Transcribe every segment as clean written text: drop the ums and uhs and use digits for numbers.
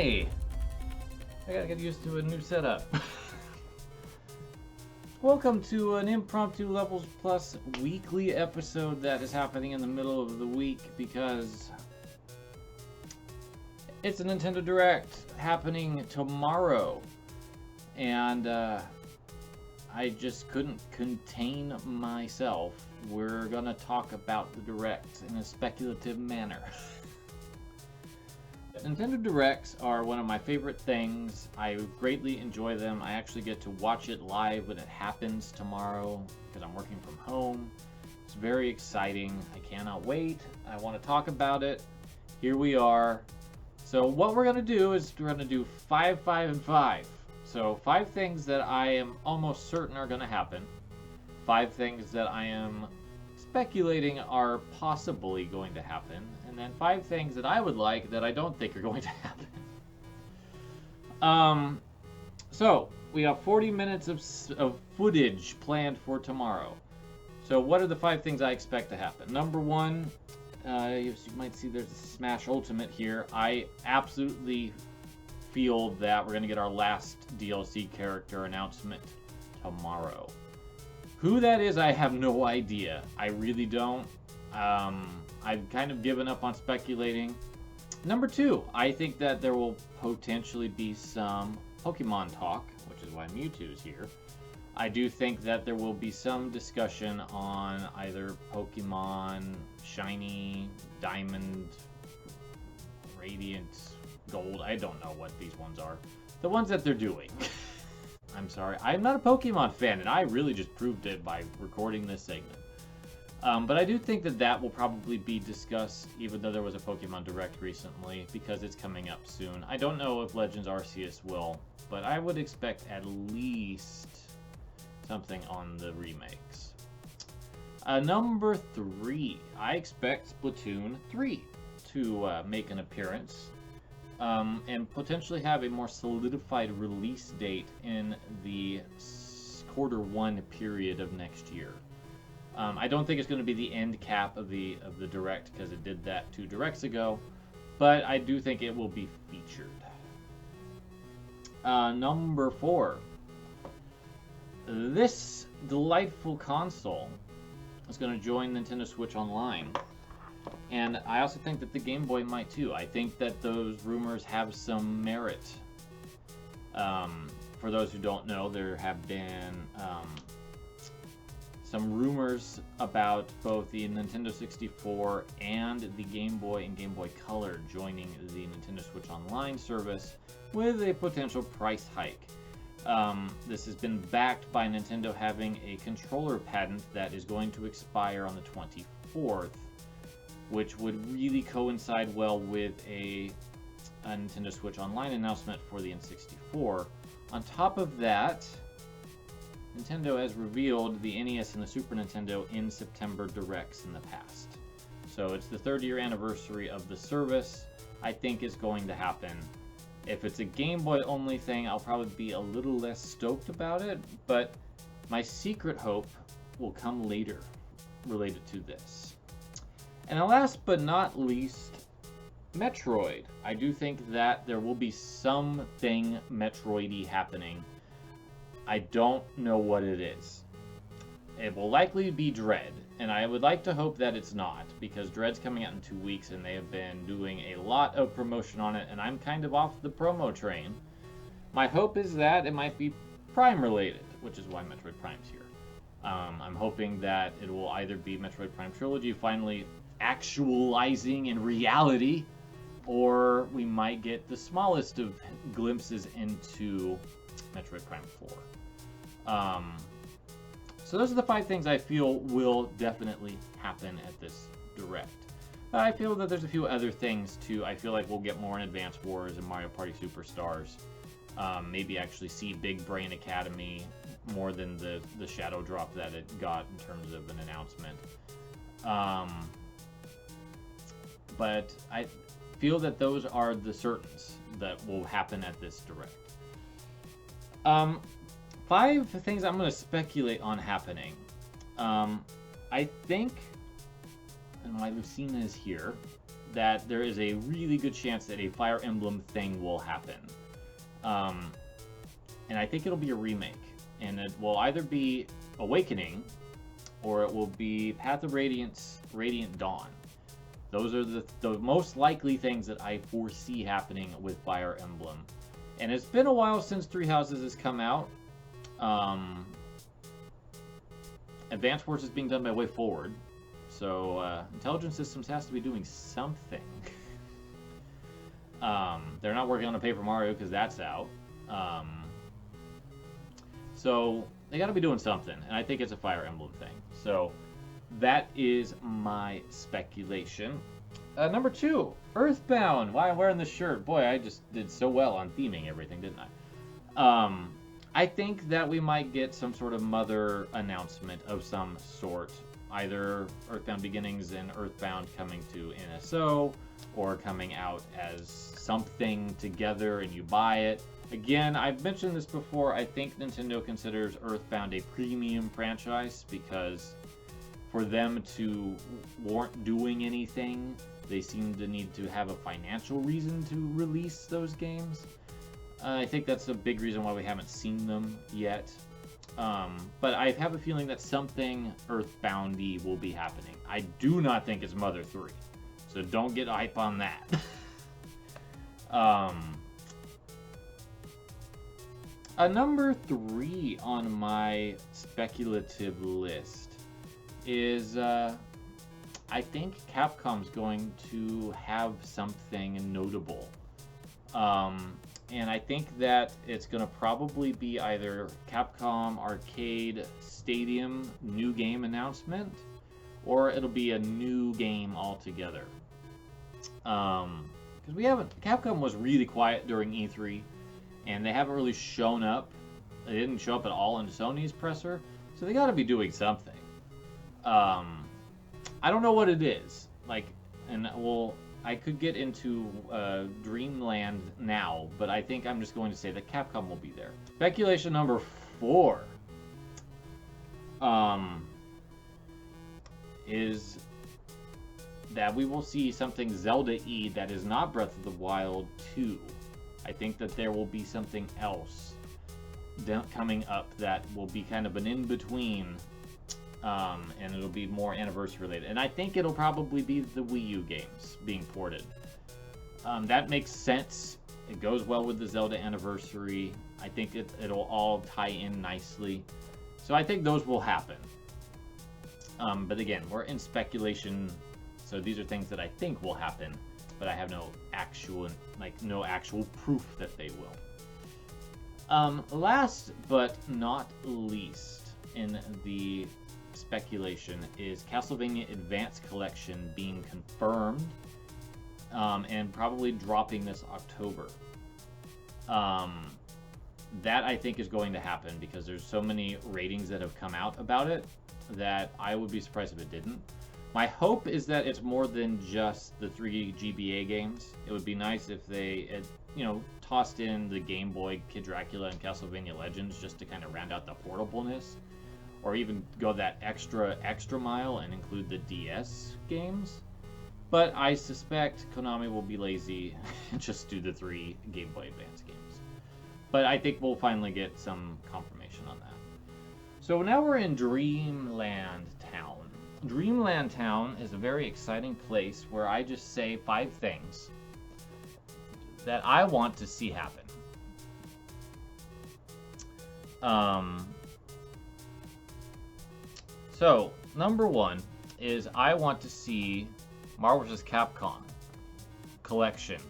Hi! I gotta get used to a new setup. Welcome to an impromptu Levels Plus weekly episode that is happening in the middle of the week because it's a Nintendo Direct happening tomorrow. And I just couldn't contain myself. We're gonna talk about the Direct in a speculative manner. Nintendo Directs are one of my favorite things. I greatly enjoy them. I actually get to watch it live when it happens tomorrow because I'm working from home. It's very exciting. I cannot wait. I want to talk about it. Here we are. So what we're going to do is we're going to do 5, 5, and 5. So 5 things that I am almost certain are going to happen. 5 things that I am speculating are possibly going to happen, and then 5 things that I would like that I don't think are going to happen. So we have 40 minutes of footage planned for tomorrow. So what are the 5 things I expect to happen? Number 1, as you might see, there's a Smash Ultimate here. I absolutely feel that we're going to get our last DLC character announcement tomorrow. Who that is, I have no idea. I really don't. I've kind of given up on speculating. Number 2, I think that there will potentially be some Pokemon talk, which is why Mewtwo's here. I do think that there will be some discussion on either Pokemon Shiny, Diamond, Radiant, Gold. I don't know what these ones are. The ones that they're doing. I'm sorry, I'm not a Pokemon fan, and I really just proved it by recording this segment. But I do think that that will probably be discussed, even though there was a Pokemon Direct recently, because it's coming up soon. I don't know if Legends Arceus will, but I would expect at least something on the remakes. Number 3, I expect Splatoon 3 to make an appearance. And potentially have a more solidified release date in the Q1 period of next year. I don't think it's going to be the end cap of the Direct because it did that 2 Directs ago, but I do think it will be featured. Number 4, this delightful console is going to join Nintendo Switch Online. And I also think that the Game Boy might too. I think that those rumors have some merit. For those who don't know, there have been some rumors about both the Nintendo 64 and the Game Boy and Game Boy Color joining the Nintendo Switch Online service with a potential price hike. This has been backed by Nintendo having a controller patent that is going to expire on the 24th. Which would really coincide well with a Nintendo Switch Online announcement for the N64. On top of that, Nintendo has revealed the NES and the Super Nintendo in September Directs in the past. So it's the 3rd year anniversary of the service. I think it's going to happen. If it's a Game Boy only thing, I'll probably be a little less stoked about it, but my secret hope will come later related to this. And last but not least, Metroid. I do think that there will be something Metroid-y happening. I don't know what it is. It will likely be Dread, and I would like to hope that it's not, because Dread's coming out in 2 weeks, and they have been doing a lot of promotion on it, and I'm kind of off the promo train. My hope is that it might be Prime related, which is why Metroid Prime's here. I'm hoping that it will either be Metroid Prime Trilogy finally actualizing in reality, or we might get the smallest of glimpses into Metroid Prime 4. So those are the 5 things I feel will definitely happen at this Direct. I feel that there's a few other things too. I feel like we'll get more in Advance Wars and Mario Party Superstars. Maybe actually see Big Brain Academy more than the shadow drop that it got in terms of an announcement. But I feel that those are the certains that will happen at this Direct. 5 things I'm going to speculate on happening. I think, and why Lucina is here, that there is a really good chance that a Fire Emblem thing will happen. And I think it'll be a remake. And it will either be Awakening, or it will be Path of Radiance, Radiant Dawn. Those are the most likely things that I foresee happening with Fire Emblem. And it's been a while since Three Houses has come out. Advance Wars is being done by Way Forward. So Intelligent Systems has to be doing something. They're not working on a Paper Mario because that's out. So they got to be doing something, and I think it's a Fire Emblem thing. So that is my speculation. Number 2, Earthbound. Why I'm wearing this shirt? Boy, I just did so well on theming everything, didn't I? I think that we might get some sort of mother announcement of some sort. Either Earthbound Beginnings and Earthbound coming to NSO, or coming out as something together and you buy it. Again, I've mentioned this before, I think Nintendo considers Earthbound a premium franchise because for them to warrant doing anything, they seem to need to have a financial reason to release those games. I think that's a big reason why we haven't seen them yet. But I have a feeling that something Earthbound-y will be happening. I do not think it's Mother 3, so don't get hype on that. Number 3 on my speculative list is I think Capcom's going to have something notable. And I think that it's going to probably be either Capcom Arcade Stadium new game announcement, or it'll be a new game altogether. Because Capcom was really quiet during E3, and they haven't really shown up. They didn't show up at all in Sony's presser, so they got to be doing something. I don't know what it is. I could get into Dreamland now, but I think I'm just going to say that Capcom will be there. Speculation number 4 is that we will see something Zelda-y that is not Breath of the Wild 2. I think that there will be something else coming up that will be kind of an in-between, and it'll be more anniversary related. And I think it'll probably be the Wii U games being ported. That makes sense. It goes well with the Zelda anniversary. I think it'll all tie in nicely. So I think those will happen. But again, we're in speculation, so these are things that I think will happen, but I have no actual proof that they will. Last but not least in the speculation is Castlevania Advance Collection being confirmed, and probably dropping this October. That I think is going to happen because there's so many ratings that have come out about it that I would be surprised if it didn't. My hope is that it's more than just the 3 GBA games. It would be nice if they tossed in the Game Boy Kid Dracula and Castlevania Legends just to kind of round out the portableness, or even go that extra mile and include the DS games. But I suspect Konami will be lazy and just do the 3 Game Boy Advance games. But I think we'll finally get some confirmation on that. So now we're in Dreamland Town. Dreamland Town is a very exciting place where I just say 5 things that I want to see happen. So, number 1 is I want to see Marvel vs. Capcom collection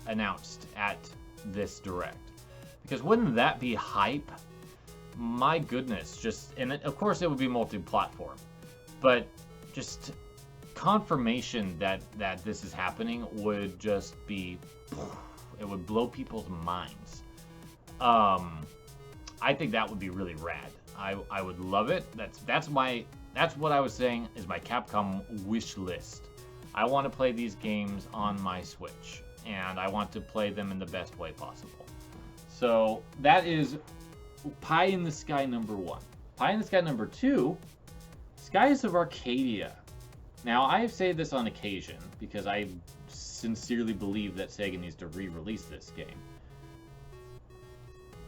announced at this Direct. Because wouldn't that be hype? My goodness, of course it would be multi-platform, but just confirmation that this is happening would just be, it would blow people's minds. I think that would be really rad. I would love it. That's what I was saying is my Capcom wish list. I want to play these games on my Switch, and I want to play them in the best way possible. So that is pie in the sky number 1. Pie in the sky number 2, Skies of Arcadia. Now, I say this on occasion because I sincerely believe that Sega needs to re-release this game.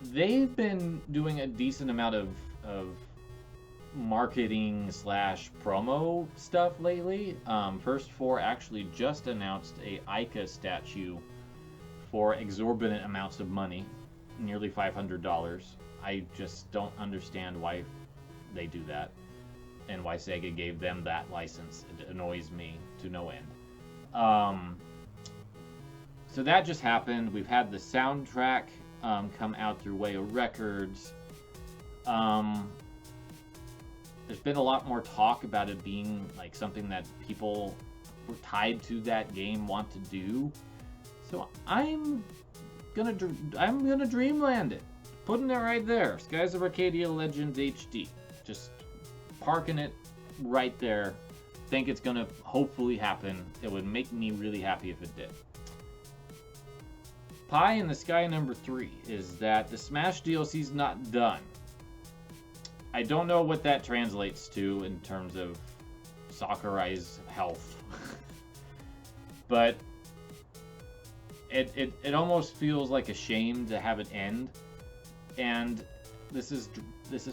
They've been doing a decent amount of marketing / promo stuff lately. First 4 actually just announced a Ica statue for exorbitant amounts of money, nearly $500. I just don't understand why they do that, and why Sega gave them that license. It annoys me to no end. So that just happened. We've had the soundtrack come out through Way of Records. There's been a lot more talk about it being like something that people who are tied to that game want to do. So I'm gonna dreamland it, putting it right there. Skies of Arcadia Legends HD, just parking it right there. Think it's gonna hopefully happen. It would make me really happy if it did. Pie in the sky number 3 is that the Smash DLC's not done. I don't know what that translates to in terms of Sakurai's health, but it almost feels like a shame to have it end. And this is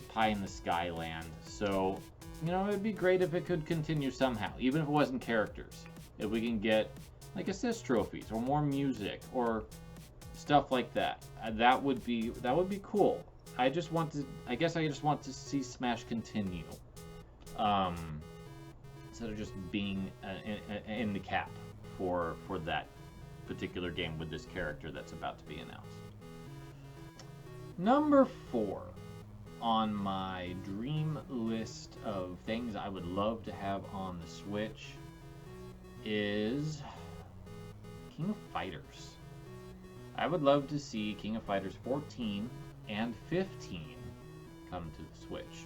pie in the sky land, so you know, it'd be great if it could continue somehow, even if it wasn't characters. If we can get like assist trophies or more music or stuff like that, that would be cool. I guess I just want to see Smash continue, instead of just being in the cap for that particular game with this character that's about to be announced. Number 4 on my dream list of things I would love to have on the Switch is King of Fighters. I would love to see King of Fighters 14 and 15 come to the Switch.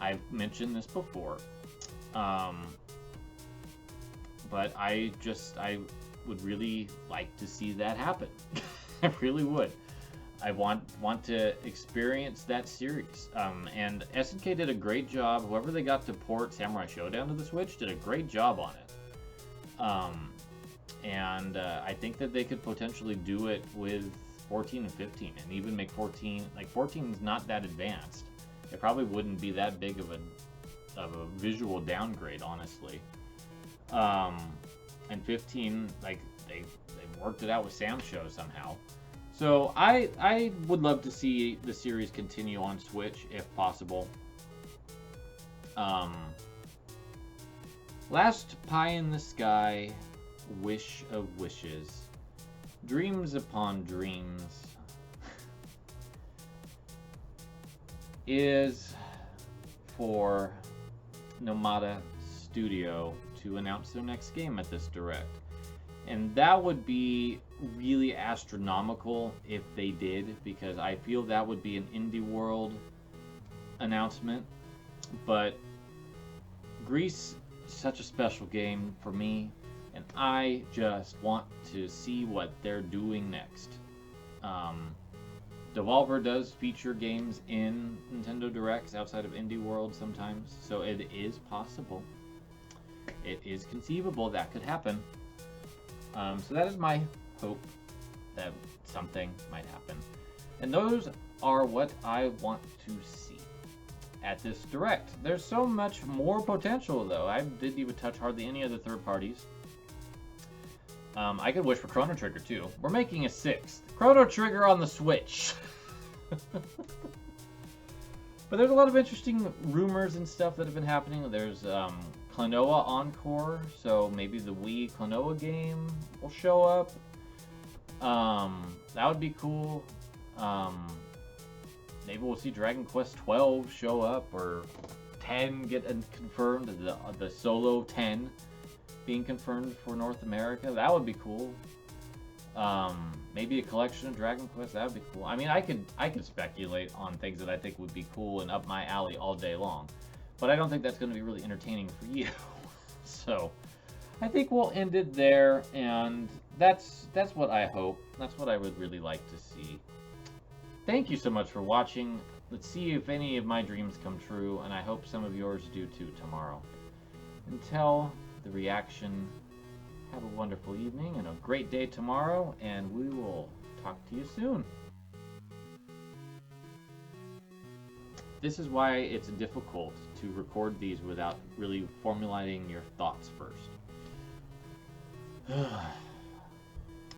I've mentioned this before, but I would really like to see that happen. I really would. I want to experience that series. And SNK did a great job. Whoever they got to port Samurai Showdown to the Switch did a great job on it. And I think that they could potentially do it with 14 and 15, and even make 14, like 14 is not that advanced. It probably wouldn't be that big of a visual downgrade, honestly. And 15, like they worked it out with Sam's show somehow. So I would love to see the series continue on Switch if possible. Last pie in the sky, wish of wishes, dreams upon dreams, is for Nomada Studio to announce their next game at this Direct. And that would be really astronomical if they did, because I feel that would be an indie world announcement. But Gris is such a special game for me, and I just want to see what they're doing next. Devolver does feature games in Nintendo Directs outside of Indie World sometimes, so it is possible. It is conceivable that could happen. So that is my hope that something might happen. And those are what I want to see at this Direct. There's so much more potential, though. I didn't even touch hardly any other third parties. I could wish for Chrono Trigger, too. We're making a 6th. Chrono Trigger on the Switch. But there's a lot of interesting rumors and stuff that have been happening. There's Klonoa Encore, so maybe the Wii Klonoa game will show up. That would be cool. Maybe we'll see Dragon Quest XII show up, or 10 get confirmed, the solo 10 being confirmed for North America. That would be cool. Maybe a collection of Dragon Quest, that would be cool. I mean, I could speculate on things that I think would be cool and up my alley all day long, but I don't think that's going to be really entertaining for you. So I think we'll end it there, and that's what I hope. That's what I would really like to see. Thank you so much for watching. Let's see if any of my dreams come true, and I hope some of yours do too tomorrow. Until the reaction, Have a wonderful evening and a great day tomorrow, and we will talk to you soon. This is why it's difficult to record these without really formulating your thoughts first.